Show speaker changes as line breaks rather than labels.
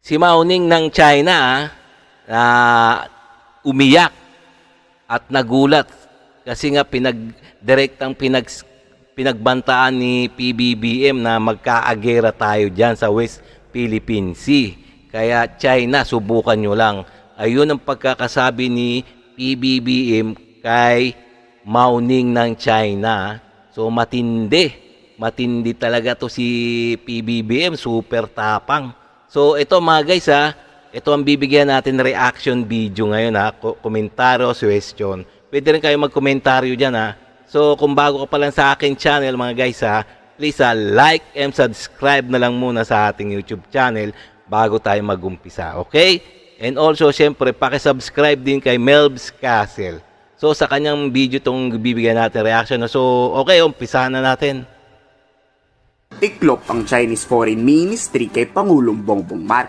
Si Mao Ning ng China na umiyak at nagulat kasi nga pinagbantaan ni PBBM na magkaagera tayo dyan sa West Philippine Sea. Kaya China, subukan nyo lang. Ayun ang pagkakasabi ni PBBM kay Mao Ning ng China. So matindi. Matindi talaga to si PBBM, super tapang. So ito mga guys ito ang bibigyan natin reaction video ngayon komentaryo, suggestion. Pwede rin kayo magkomentaryo dyan So kung bago ka pa lang sa aking channel mga guys please like and subscribe na lang muna sa ating YouTube channel bago tayo mag-umpisa, okay? And also syempre paki-subscribe din kay Melbs Castle. So sa kanyang video tong bibigyan natin reaction. So okay, umpisahan na natin.
Tiklop ang Chinese Foreign Ministry kay Pangulong Bongbong Marcos.